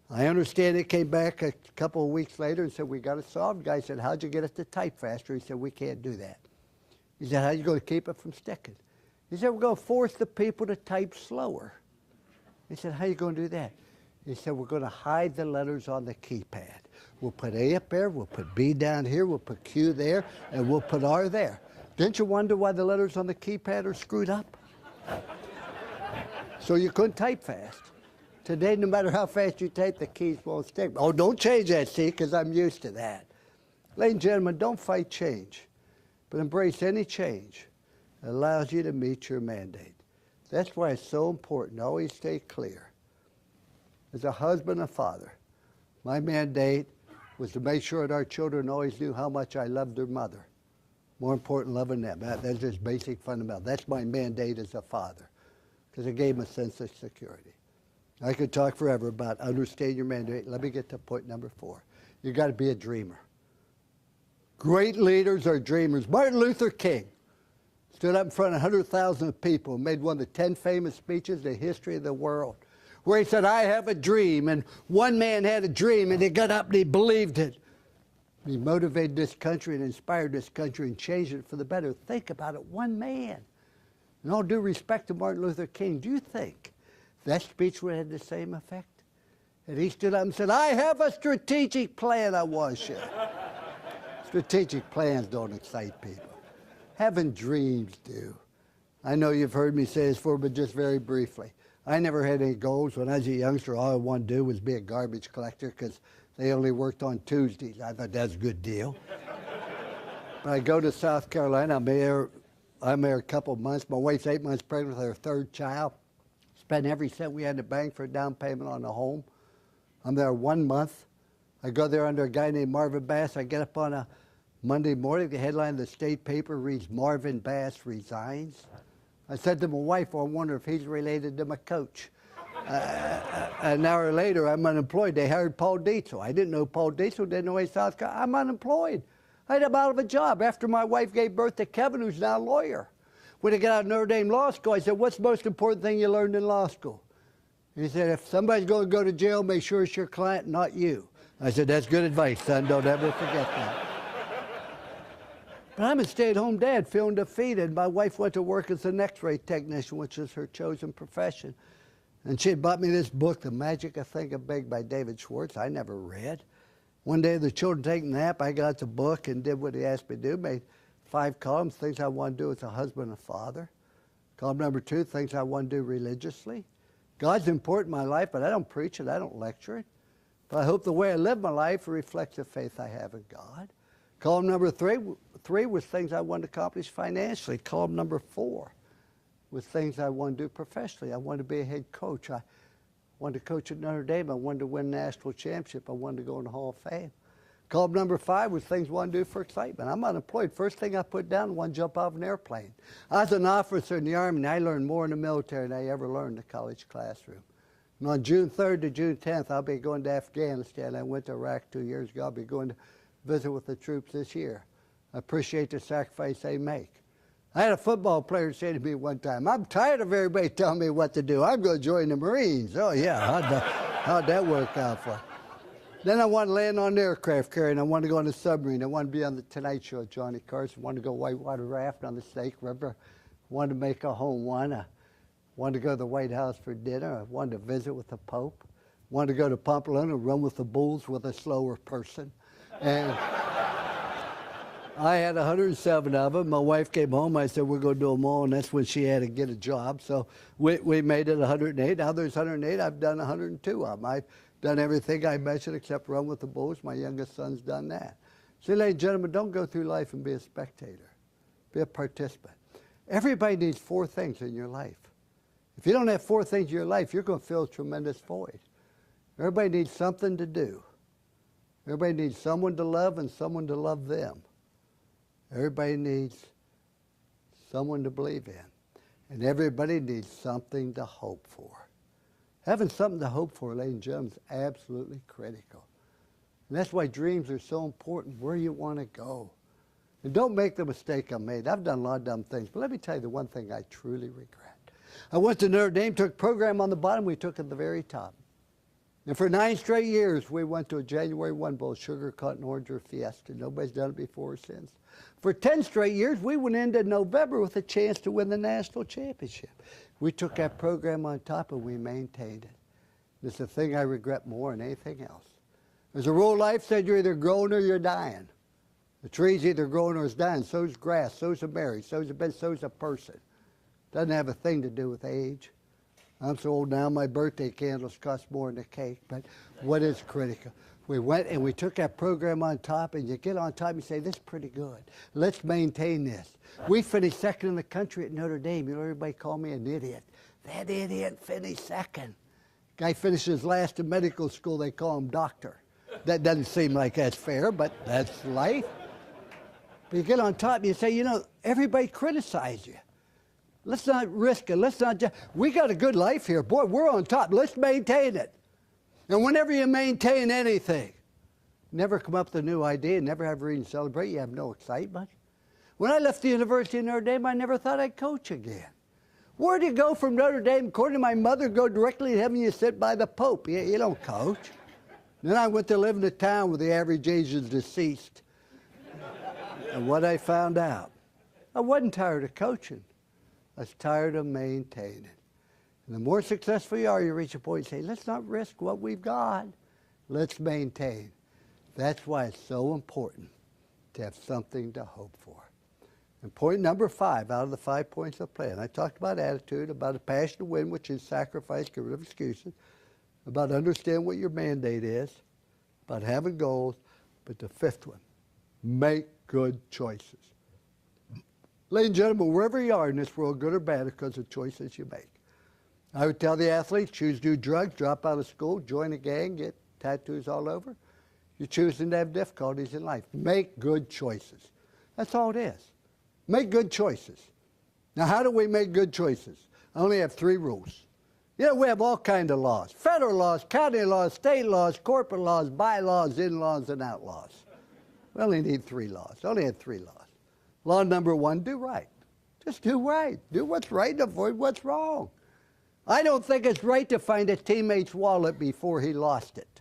I understand it came back a couple of weeks later and said, we got it solved. The guy said, how'd you get it to type faster? He said, we can't do that. He said, how are you going to keep it from sticking? He said, we're going to force the people to type slower. He said, how are you going to do that? He said, we're going to hide the letters on the keypad. We'll put A up there, we'll put B down here, we'll put Q there, and we'll put R there. Didn't you wonder why the letters on the keypad are screwed up? So you couldn't type fast. Today, no matter how fast you type, the keys won't stick. Oh, don't change that, see, because I'm used to that. Ladies and gentlemen, don't fight change, but embrace any change that allows you to meet your mandate. That's why it's so important to always stay clear. As a husband and father, my mandate was to make sure that our children always knew how much I loved their mother. More important, loving them. That's just basic fundamental. That's my mandate as a father, because it gave them a sense of security. I could talk forever about understanding your mandate. Let me get to point number 4. You got to be a dreamer. Great leaders are dreamers. Martin Luther King stood up in front of 100,000 people and made one of the 10 famous speeches in the history of the world, where he said, I have a dream. And one man had a dream, and he got up and he believed it. He motivated this country and inspired this country and changed it for the better. Think about it, one man. In all due respect to Martin Luther King, do you think that speech would have had the same effect? And he stood up and said, I have a strategic plan, I was you. Strategic plans don't excite people. Having dreams do. I know you've heard me say this before, but just very briefly. I never had any goals. When I was a youngster, all I wanted to do was be a garbage collector because they only worked on Tuesdays. I thought that's a good deal. But I go to South Carolina. I'm there a couple of months. My wife's 8 months pregnant with her 3rd child. Spent every cent we had in the bank for a down payment on a home. I'm there 1 month. I go there under a guy named Marvin Bass. I get up on a Monday morning. The headline of the state paper reads, Marvin Bass resigns. I said to my wife, well, I wonder if he's related to my coach. An hour later, I'm unemployed. They hired Paul Dietzel. I didn't know Paul Dietzel, didn't know he's South Carolina. I'm unemployed. I had him out of a job after my wife gave birth to Kevin, who's now a lawyer. When I got out of Notre Dame Law School, I said, what's the most important thing you learned in law school? He said, if somebody's going to go to jail, make sure it's your client, not you. I said, that's good advice, son. Don't ever forget that. But I'm a stay-at-home dad feeling defeated. My wife went to work as an X-ray technician, which is her chosen profession. And she had bought me this book, The Magic of Thinking Big by David Schwartz. I never read. One day, the children taking a nap, I got the book and did what he asked me to do, made 5 columns, things I want to do as a husband and father. Column number 2, things I want to do religiously. God's important in my life, but I don't preach it, I don't lecture it. But I hope the way I live my life reflects the faith I have in God. Column number 3 was things I wanted to accomplish financially. Column number 4 was things I wanted to do professionally. I wanted to be a head coach. I wanted to coach at Notre Dame. I wanted to win a national championship. I wanted to go in the Hall of Fame. Column number 5 was things I wanted to do for excitement. I'm unemployed. First thing I put down, I wanted to jump off an airplane. I was an officer in the Army, and I learned more in the military than I ever learned in the college classroom. And on June 3rd to June 10th, I'll be going to Afghanistan. I went to Iraq 2 years ago. I'll be going to visit with the troops this year. I appreciate the sacrifice they make. I had a football player say to me one time, I'm tired of everybody telling me what to do. I'm going to join the Marines. Oh, yeah, how'd that work out for you? Then I wanted to land on an aircraft carrier, and I wanted to go on a submarine. I wanted to be on the Tonight Show with Johnny Carson. I wanted to go whitewater raft on the Snake River. I wanted to make a home run. I wanted to go to the White House for dinner. I wanted to visit with the Pope. I wanted to go to Pamplona and run with the bulls with a slower person. And I had 107 of them. My wife came home. I said, we're going to do them all, and that's when she had to get a job. So we made it 108. Now there's 108. I've done 102 of them. I've done everything I mentioned except run with the bulls. My youngest son's done that. So, ladies and gentlemen, don't go through life and be a spectator. Be a participant. Everybody needs 4 things in your life. If you don't have 4 things in your life, you're going to feel a tremendous void. Everybody needs something to do. Everybody needs someone to love and someone to love them. Everybody needs someone to believe in. And everybody needs something to hope for. Having something to hope for, ladies and gentlemen, is absolutely critical. And that's why dreams are so important, where you want to go. And don't make the mistake I made. I've done a lot of dumb things, but let me tell you the one thing I truly regret. I went to Notre Dame, took a program on the bottom, we took at the very top. And for 9 straight years, we went to a January 1 Bowl, sugar, cotton, orange, or fiesta. Nobody's done it before or since. For 10 straight years, we went into November with a chance to win the national championship. We took that program on top and we maintained it. It's the thing I regret more than anything else. There's a rule life said you're either growing or you're dying. The tree's either growing or it's dying. So's grass, so's a marriage, so's a bed, so's a person. Doesn't have a thing to do with age. I'm so old now, my birthday candles cost more than a cake, but what is critical? We went and we took that program on top, and you get on top and you say, this is pretty good. Let's maintain this. We finished second in the country at Notre Dame. You know, everybody called me an idiot. That idiot finished second. Guy finishes last in medical school, they call him doctor. That doesn't seem like that's fair, but that's life. But you get on top and you say, you know, everybody criticizes you. Let's not risk it. Let's not just, we got a good life here. Boy, we're on top. Let's maintain it. And whenever you maintain anything, never come up with a new idea, never have a reason to celebrate, you have no excitement. When I left the University of Notre Dame, I never thought I'd coach again. Where do you go from Notre Dame? According to my mother, go directly to heaven, you sit by the Pope. You don't coach. Then I went to live in a town where the average age is deceased. And what I found out, I wasn't tired of coaching. I was tired of maintaining. And the more successful you are, you reach a point and say, let's not risk what we've got. Let's maintain. That's why it's so important to have something to hope for. And point number 5 out of the 5 points of the plan, I talked about attitude, about a passion to win, which is sacrifice, get rid of excuses, about understand what your mandate is, about having goals, but the 5th one, make good choices. Ladies and gentlemen, wherever you are in this world, good or bad, because of choices you make. I would tell the athletes, choose to do drugs, drop out of school, join a gang, get tattoos all over. You're choosing to have difficulties in life. Make good choices. That's all it is. Make good choices. Now, how do we make good choices? I only have 3 rules. You know, we have all kinds of laws. Federal laws, county laws, state laws, corporate laws, bylaws, in-laws, and outlaws. We only need 3 laws. I only had 3 laws. Law number 1, do right. Just do right. Do what's right and avoid what's wrong. I don't think it's right to find a teammate's wallet before he lost it.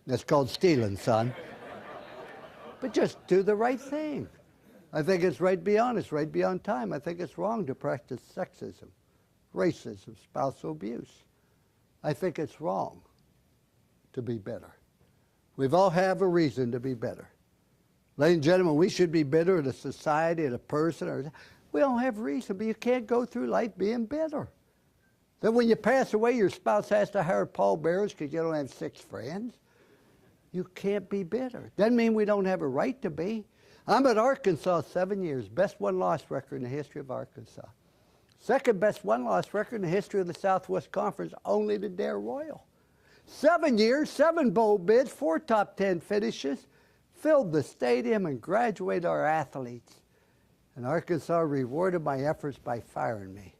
That's called stealing, son. But just do the right thing. I think it's right to be honest, right to be on time. I think it's wrong to practice sexism, racism, spousal abuse. I think it's wrong to be better. We've all have a reason to be better. Ladies and gentlemen, we should be bitter at a society, at a person. We don't have reason, but you can't go through life being bitter. Then when you pass away, your spouse has to hire pallbearers because you don't have 6 friends. You can't be bitter. Doesn't mean we don't have a right to be. I'm at Arkansas 7 years, best win-loss record in the history of Arkansas. Second best win-loss record in the history of the Southwest Conference, only to Dare Royal. 7 years, 7 bowl bids, 4 top 10 finishes, filled the stadium and graduated our athletes. And Arkansas rewarded my efforts by firing me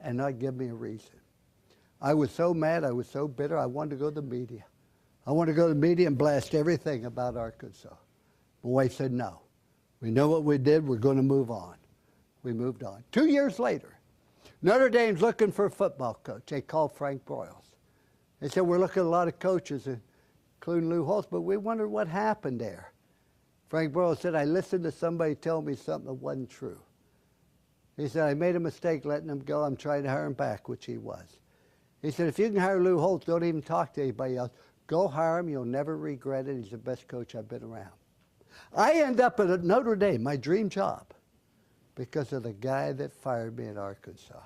and not giving me a reason. I was so mad, I was so bitter, I wanted to go to the media. I wanted to go to the media and blast everything about Arkansas. My wife said, no. We know what we did, we're going to move on. We moved on. 2 years later, Notre Dame's looking for a football coach. They called Frank Broyles. They said, we're looking at a lot of coaches, including Lou Holtz, but we wondered what happened there. Frank Broyles said, I listened to somebody tell me something that wasn't true. He said, I made a mistake letting him go. I'm trying to hire him back, which he was. He said, if you can hire Lou Holtz, don't even talk to anybody else. Go hire him. You'll never regret it. He's the best coach I've been around. I end up at Notre Dame, my dream job, because of the guy that fired me in Arkansas,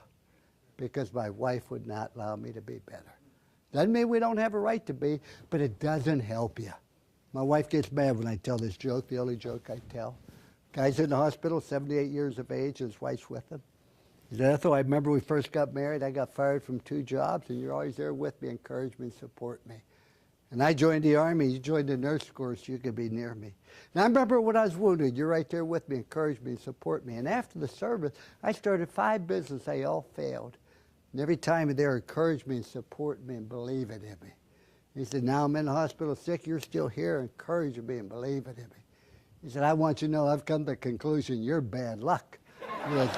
because my wife would not allow me to be better. Doesn't mean we don't have a right to be, but it doesn't help you. My wife gets mad when I tell this joke, the only joke I tell. Guy's in the hospital, 78 years of age, and his wife's with him. He said, Ethel, I remember we first got married. I got fired from 2 jobs, and you're always there with me, encourage me, and support me. And I joined the Army. You joined the nurse corps so you could be near me. And I remember when I was wounded, you're right there with me, encourage me, and support me. And after the service, I started 5 businesses. They all failed. And every time they encouraged me and supported me and believed in me. He said, now I'm in the hospital sick. You're still here encouraging me and believing in me. He said, I want you to know I've come to the conclusion you're bad luck. It's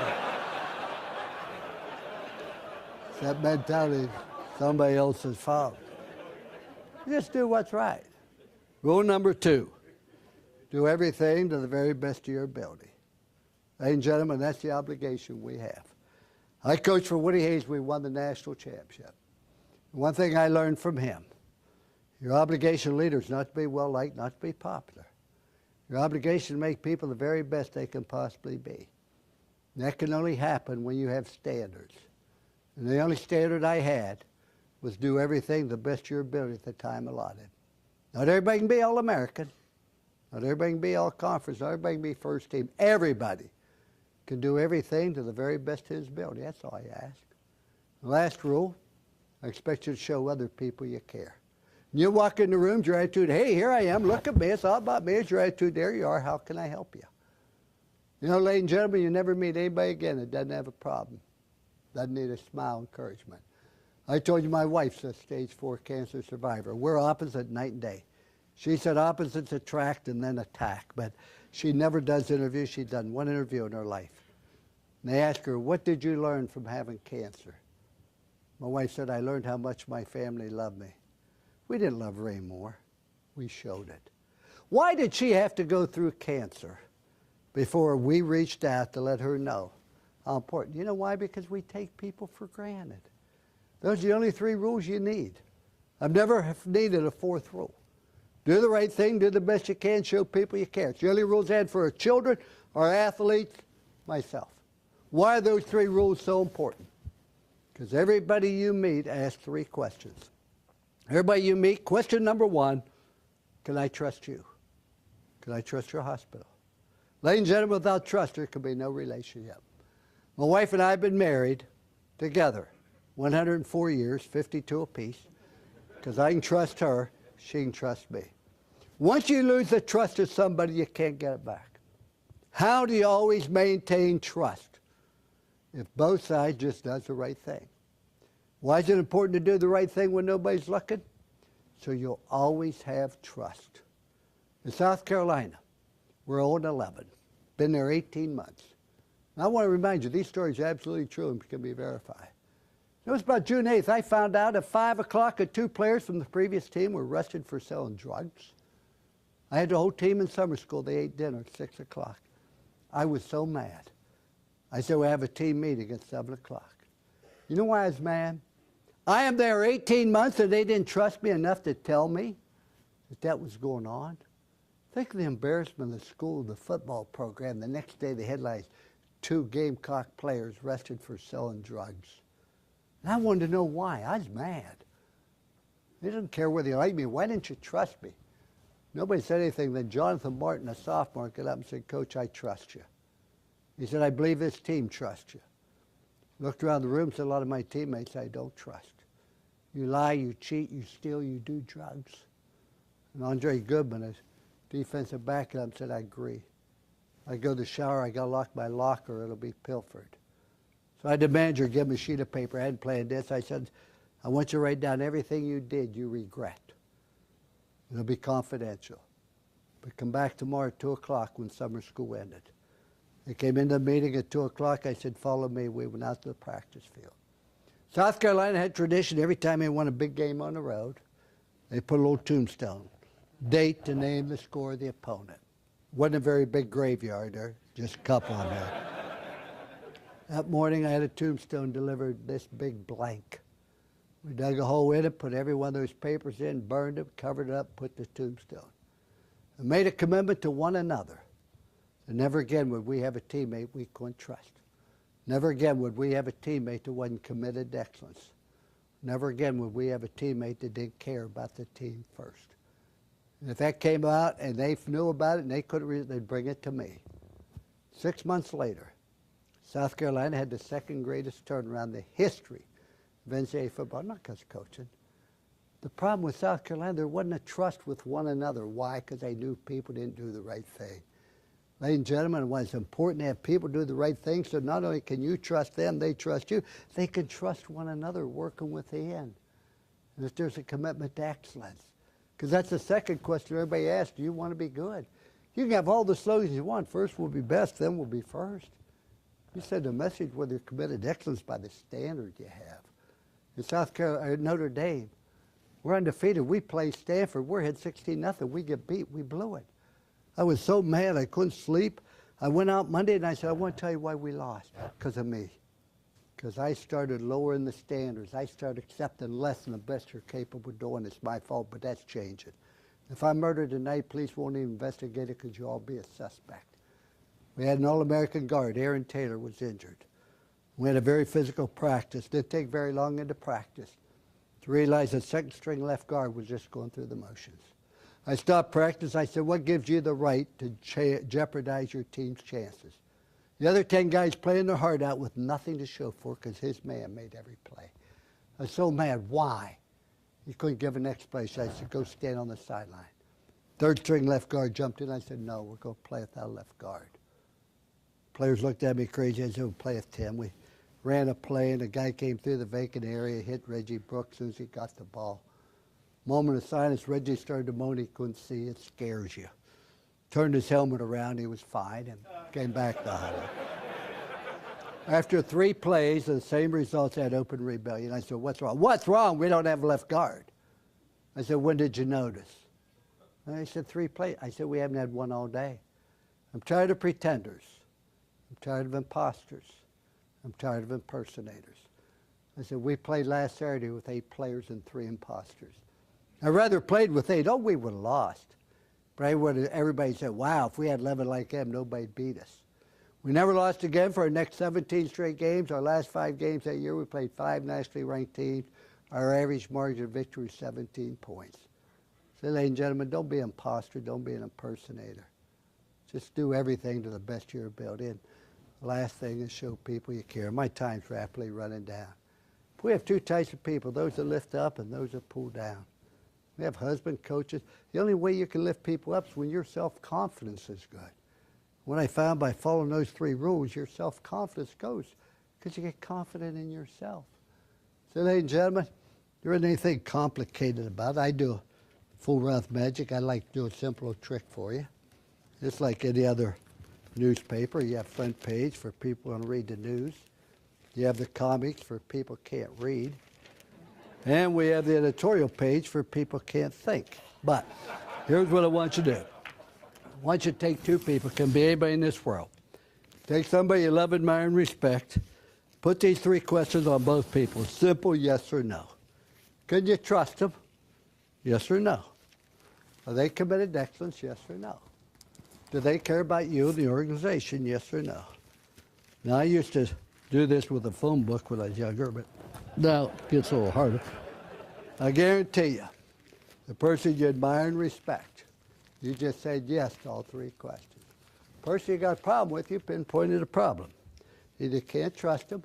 that mentality is somebody else's fault. Just do what's right. Rule number 2, do everything to the very best of your ability. Ladies and gentlemen, that's the obligation we have. I coached for Woody Hayes. We won the national championship. One thing I learned from him, your obligation to leaders is not to be well-liked, not to be popular. Your obligation to make people the very best they can possibly be. And that can only happen when you have standards. And the only standard I had was do everything to the best of your ability at the time allotted. Not everybody can be All-American. Not everybody can be All-Conference. Not everybody can be first team. Everybody can do everything to the very best of his ability. That's all I ask. The last rule, I expect you to show other people you care. You walk in the room, your attitude, hey, here I am, look at me, it's all about me. It's your attitude, there you are, how can I help you? You know, ladies and gentlemen, you never meet anybody again that doesn't have a problem, doesn't need a smile, encouragement. I told you my wife's a stage 4 cancer survivor. We're opposite night and day. She said opposites attract and then attack, but she never does interviews. She's done one interview in her life. And they asked her, what did you learn from having cancer? My wife said, I learned how much my family loved me. We didn't love her anymore. We showed it. Why did she have to go through cancer before we reached out to let her know how important? You know why? Because we take people for granted. Those are the only 3 rules you need. I've never needed a 4th rule. Do the right thing, do the best you can, show people you care. It's the only rules I had for our children, our athletes, myself. Why are those 3 rules so important? Because everybody you meet asks 3 questions. Everybody you meet, question number 1, can I trust you? Can I trust your hospital? Ladies and gentlemen, without trust, there can be no relationship. My wife and I have been married together 104 years, 52 apiece, because I can trust her, she can trust me. Once you lose the trust of somebody, you can't get it back. How do you always maintain trust? If both sides just does the right thing. Why is it important to do the right thing when nobody's looking? So you'll always have trust. In South Carolina, we're 0-11. Been there 18 months. And I want to remind you, these stories are absolutely true and can be verified. It was about June 8th, I found out at 5 o'clock that 2 players from the previous team were arrested for selling drugs. I had the whole team in summer school. They ate dinner at 6 o'clock. I was so mad. I said, we have a team meeting at 7 o'clock. You know why I was mad? I am there 18 months and they didn't trust me enough to tell me that that was going on. Think of the embarrassment of the school, the football program. The next day, the headlines, 2 Gamecock players arrested for selling drugs. And I wanted to know why. I was mad. They didn't care whether you liked me. Why didn't you trust me? Nobody said anything. Then Jonathan Martin, a sophomore, got up and said, Coach, I trust you. He said, I believe this team trusts you. Looked around the room, said a lot of my teammates I don't trust. You lie, you cheat, you steal, you do drugs. And Andre Goodman, a defensive back, got up and said, I agree. I go to the shower, I got to lock my locker, it'll be pilfered. So I had the manager give me a sheet of paper. I hadn't planned this. I said, I want you to write down everything you did you regret. It'll be confidential. But come back tomorrow at 2 o'clock when summer school ended. They came into the meeting at 2 o'clock. I said, follow me. We went out to the practice field. South Carolina had tradition. Every time they won a big game on the road, they put a little tombstone. Date to name the score of the opponent. Wasn't a very big graveyard there, just a couple on there. That morning I had a tombstone delivered this big blank. We dug a hole in it, put every one of those papers in, burned it, covered it up, put the tombstone. And made a commitment to one another. And never again would we have a teammate we couldn't trust. Never again would we have a teammate that wasn't committed to excellence. Never again would we have a teammate that didn't care about the team first. And if that came out and they knew about it and they couldn't, they'd bring it to me. 6 months later, South Carolina had the second greatest turnaround in the history of NCAA football, not because of coaching. The problem with South Carolina, there wasn't a trust with one another. Why? Because they knew people didn't do the right thing. Ladies and gentlemen, it's important to have people do the right thing, so not only can you trust them, they trust you, they can trust one another working within. And if there's a commitment to excellence. Because that's the second question everybody asks, do you want to be good? You can have all the slogans you want. First will be best, then will be first. You said the message whether you're committed to excellence by the standard you have. In South Carolina, Notre Dame, We're undefeated. We play Stanford. We're ahead 16-0. We get beat. We blew it. I was so mad I couldn't sleep. I went out Monday and I said, I want to tell you why we lost. Because of me. Because I started lowering the standards. I started accepting less than the best you're capable of doing. It's my fault, but that's changing. If I murder tonight, police won't even investigate it because you'll all be a suspect. We had an All-American guard. Aaron Taylor was injured. We had a very physical practice. Didn't take very long into practice to realize that second-string left guard was just going through the motions. I stopped practice. I said, what gives you the right to jeopardize your team's chances? The other 10 guys playing their heart out with nothing to show for it because his man made every play. I was so mad. Why? He couldn't give an explanation. I said, go stand on the sideline. Third-string left guard jumped in. I said, no, we're going to play without a left guard. Players looked at me crazy. I said, we'll play with Tim. We ran a play, and a guy came through the vacant area, hit Reggie Brooks as soon as he got the ball. Moment of silence, Reggie started to moan. He couldn't see. It scares you. Turned his helmet around. He was fine and came back to huddle. After 3 plays, the same results had open rebellion. I said, what's wrong? What's wrong? We don't have a left guard. I said, when did you notice? And he said, 3 plays. I said, we haven't had one all day. I'm tired of pretenders. I'm tired of imposters. I'm tired of impersonators. I said, we played last Saturday with 8 players and 3 imposters. I rather played with 8. Oh, we would have lost. But everybody said, wow, if we had 11 like them, nobody beat us. We never lost again for our next 17 straight games. Our last 5 games that year, we played 5 nationally ranked teams. Our average margin of victory was 17 points. So, ladies and gentlemen, don't be an imposter. Don't be an impersonator. Just do everything to the best of your ability. And the last thing is show people you care. My time's rapidly running down. We have 2 types of people, those that lift up and those that pull down. We have husband coaches. The only way you can lift people up is when your self-confidence is good. What I found by following those 3 rules, your self-confidence goes because you get confident in yourself. So, ladies and gentlemen, there isn't anything complicated about it. I do full Ralph magic. I like to do a simple trick for you. Just like any other newspaper, you have front page for people who want to read the news. You have the comics for people who can't read. And we have the editorial page for people who can't think. But here's what I want you to do. I want you to take 2 people, can be anybody in this world. Take somebody you love, admire, and respect. Put these 3 questions on both people. Simple yes or no. Can you trust them? Yes or no. Are they committed to excellence? Yes or no. Do they care about you and the organization? Yes or no. Now, I used to do this with a phone book when I was younger, but now it gets a little harder. I guarantee you, the person you admire and respect, you just said yes to all 3 questions. The person you got a problem with, you pinpointed a problem. Either can't trust them,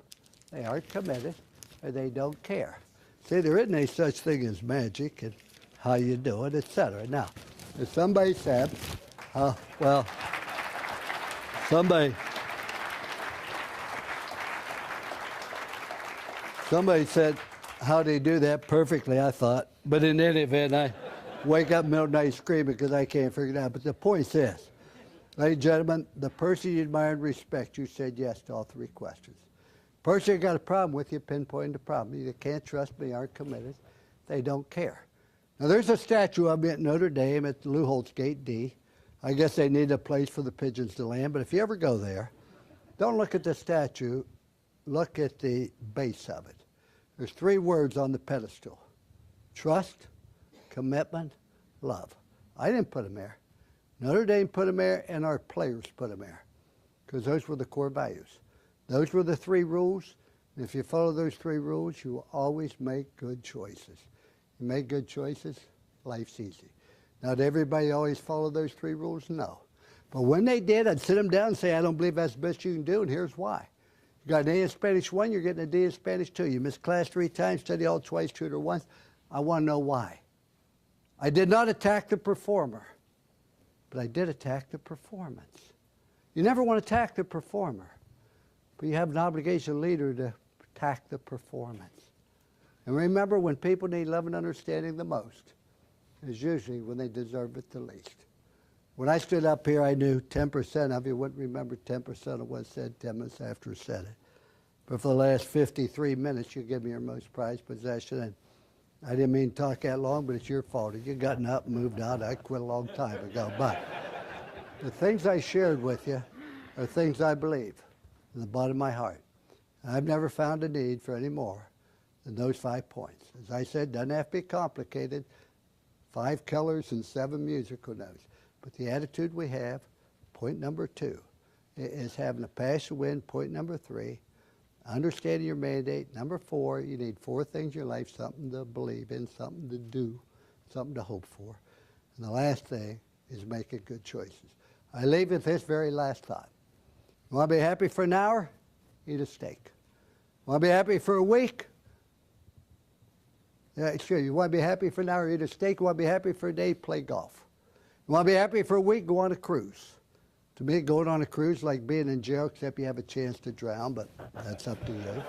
they aren't committed, or they don't care. See, there isn't any such thing as magic and how you do it, etc. Now, if somebody said, somebody said, how do you do that? Perfectly, I thought. But in any event, I wake up in the middle of the night screaming because I can't figure it out. But the point is this, ladies and gentlemen, the person you admire and respect, you said yes to all 3 questions. The person you got a problem with, you pinpointed the problem. You can't trust me, aren't committed, they don't care. Now, there's a statue of me at Notre Dame at the Lou Holtz Gate D. I guess they need a place for the pigeons to land, but if you ever go there, don't look at the statue, look at the base of it. There's 3 words on the pedestal: trust, commitment, love. I didn't put them there. Notre Dame put them there, and our players put them there, because those were the core values. Those were the 3 rules. And if you follow those 3 rules, you will always make good choices. You make good choices, life's easy. Now, did everybody always follow those 3 rules? No. But when they did, I'd sit them down and say, I don't believe that's the best you can do, and here's why. You got an A in Spanish 1, you're getting a D in Spanish 2. You missed class 3 times, study all twice, tutor once. I want to know why. I did not attack the performer, but I did attack the performance. You never want to attack the performer, but you have an obligation, leader, to attack the performance. And remember, when people need love and understanding the most, is usually when they deserve it the least. When I stood up here, I knew 10% of you wouldn't remember 10% of what said 10 minutes after I said it. But for the last 53 minutes, you give me your most prized possession, and I didn't mean to talk that long, but it's your fault. If you gotten up and moved out, I quit a long time ago. But the things I shared with you are things I believe in the bottom of my heart. I've never found a need for any more than those 5 points. As I said, doesn't have to be complicated. 5 colors and 7 musical notes. But the attitude we have, point number 2, is having a passion to win. Point number 3, understanding your mandate. Number 4, you need 4 things in your life: something to believe in, something to do, something to hope for. And the last thing is making good choices. I leave with this very last thought. You want to be happy for an hour? Eat a steak. Want to be happy for a week? Yeah, sure. You want to be happy for an hour? Eat a steak. You want to be happy for a day? Play golf. You want to be happy for a week? Go on a cruise. To me, going on a cruise is like being in jail, except you have a chance to drown, but that's up to you.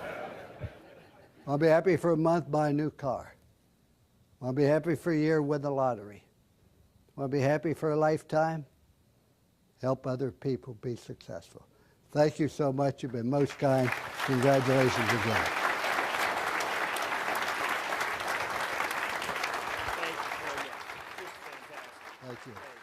Want to be happy for a month? Buy a new car. Want to be happy for a year? Win the lottery. Want to be happy for a lifetime? Help other people be successful. Thank you so much. You've been most kind. Congratulations again. Thank you very much. Just fantastic. Thank you.